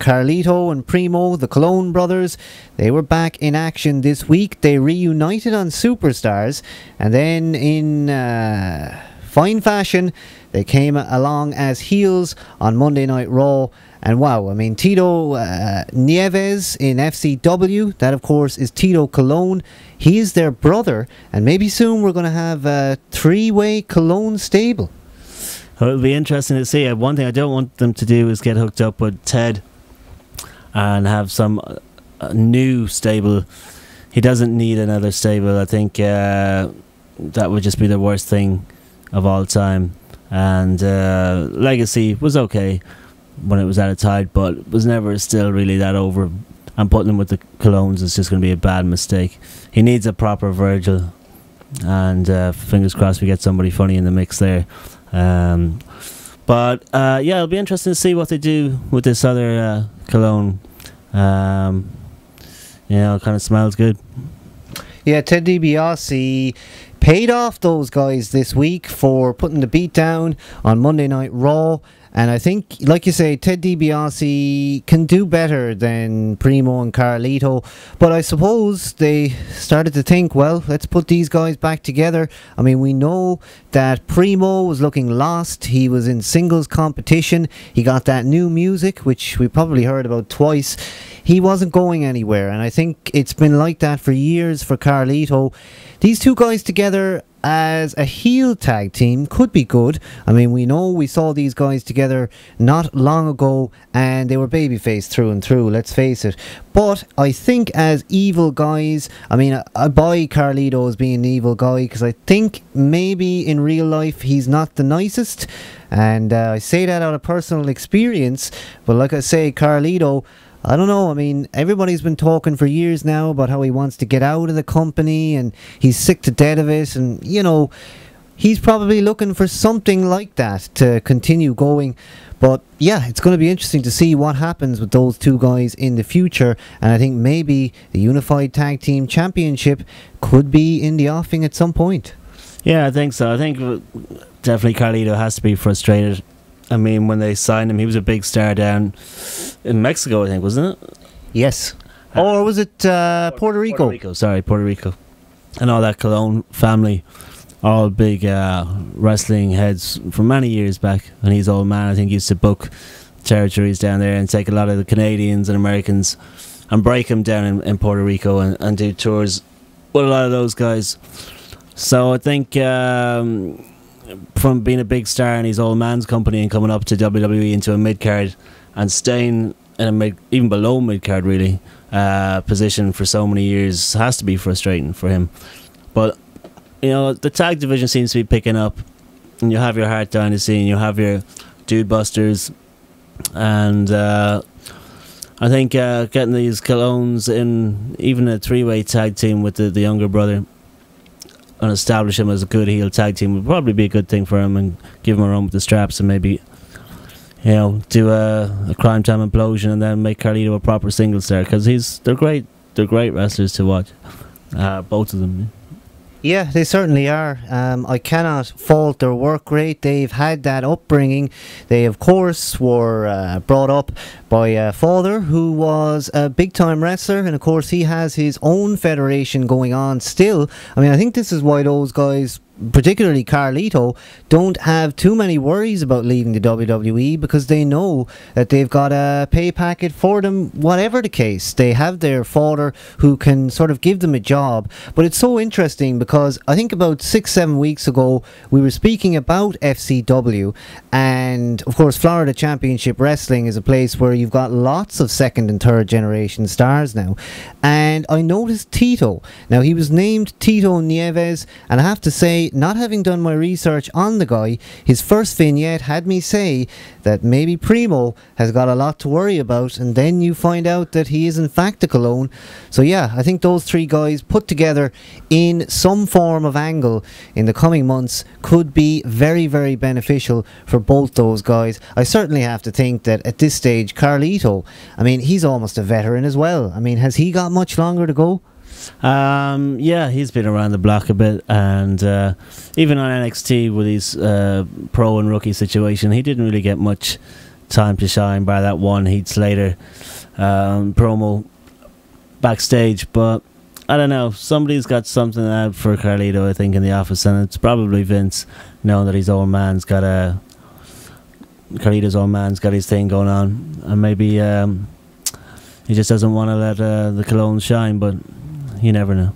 Carlito and Primo, the Cologne brothers, they were back in action this week. They reunited on Superstars, and then in fine fashion, they came along as heels on Monday Night Raw. And wow, I mean, Tito Nieves in FCW, that of course is Tito Cologne. He is their brother, and maybe soon we're going to have a three-way Cologne stable. Well, it'll be interesting to see. One thing I don't want them to do is get hooked up with Ted and have some new stable. He doesn't need another stable. I think that would just be the worst thing of all time. And Legacy was okay when it was at its height, but was never still really that over. And putting him with the Colognes is just going to be a bad mistake. He needs a proper Virgil, and fingers crossed we get somebody funny in the mix there. But yeah, it'll be interesting to see what they do with this other Cologne. You know, it kind of smells good. Yeah, Ted DiBiase paid off those guys this week for putting the beat down on Monday Night Raw. And I think, like you say, Ted DiBiase can do better than Primo and Carlito. But I suppose they started to think, well, let's put these guys back together. I mean, we know that Primo was looking lost. He was in singles competition. He got that new music, which we probably heard about twice. He wasn't going anywhere. And I think it's been like that for years for Carlito. These two guys together as a heel tag team could be good. I mean, we saw these guys together not long ago, and they were babyface through and through, let's face it. But I think as evil guys, I mean, I buy Carlito as being an evil guy, because I think maybe in real life he's not the nicest, and I say that out of personal experience. But like I say, Carlito, I don't know, I mean, everybody's been talking for years now about how he wants to get out of the company and he's sick to death of it, and, you know, he's probably looking for something like that to continue going. But yeah, it's going to be interesting to see what happens with those two guys in the future, and I think maybe the Unified Tag Team Championship could be in the offing at some point. Yeah, I think so. I think definitely Carlito has to be frustrated. I mean, when they signed him, he was a big star down in Mexico, I think, wasn't it? Yes. Or was it Puerto Rico? Puerto Rico, sorry, Puerto Rico. And all that Cologne family, all big wrestling heads from many years back. And he's old man, I think, used to book territories down there and take a lot of the Canadians and Americans and break them down in Puerto Rico and do tours with a lot of those guys. So I think from being a big star in his old man's company and coming up to WWE into a mid-card and staying in a even below mid-card really position for so many years has to be frustrating for him. But you know, the tag division seems to be picking up, and you have your Heart Dynasty and you have your Dude Busters, and I think getting these Colognes in even a three-way tag team with the younger brother and establish him as a good heel tag team would probably be a good thing for him, and give him a run with the straps, and maybe, you know, do a Crime Time implosion and then make Carlito a proper single star, because they're great wrestlers to watch, both of them. Yeah, they certainly are. I cannot fault their work rate. They've had that upbringing. They, of course, were brought up by a father who was a big-time wrestler, and, of course, he has his own federation going on still. I mean, I think this is why those guys, particularly Carlito, don't have too many worries about leaving the WWE, because they know that they've got a pay packet for them, whatever the case. They have their father who can sort of give them a job. But it's so interesting, because I think about 6-7 weeks ago we were speaking about FCW, and of course Florida Championship Wrestling is a place where you've got lots of second and third generation stars now, and I noticed Tito. Now, he was named Tito Nieves, and I have to say, not having done my research on the guy, his first vignette had me say that maybe Primo has got a lot to worry about, and then you find out that he is in fact a Cologne. So yeah, I think those three guys put together in some form of angle in the coming months could be very, very beneficial for both those guys. I certainly have to think that at this stage, Carlito, I mean, he's almost a veteran as well. I mean, has he got much longer to go? Yeah, he's been around the block a bit, and even on NXT with his pro and rookie situation, he didn't really get much time to shine, by that one Heath Slater promo backstage. But I don't know, somebody's got something out for Carlito, I think, in the office, and it's probably Vince, knowing that his old man's got Carlito's old man's got his thing going on, and maybe he just doesn't want to let the cologne shine, but you never know.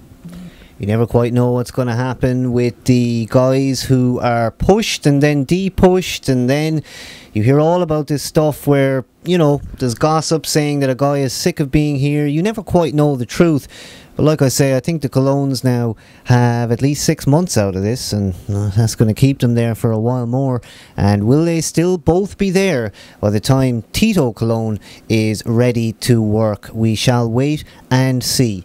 You never quite know what's going to happen with the guys who are pushed and then de-pushed, and then you hear all about this stuff where, you know, there's gossip saying that a guy is sick of being here. You never quite know the truth. But like I say, I think the Colognes now have at least 6 months out of this, and that's going to keep them there for a while more. And will they still both be there by the time Tito Colon is ready to work? We shall wait and see.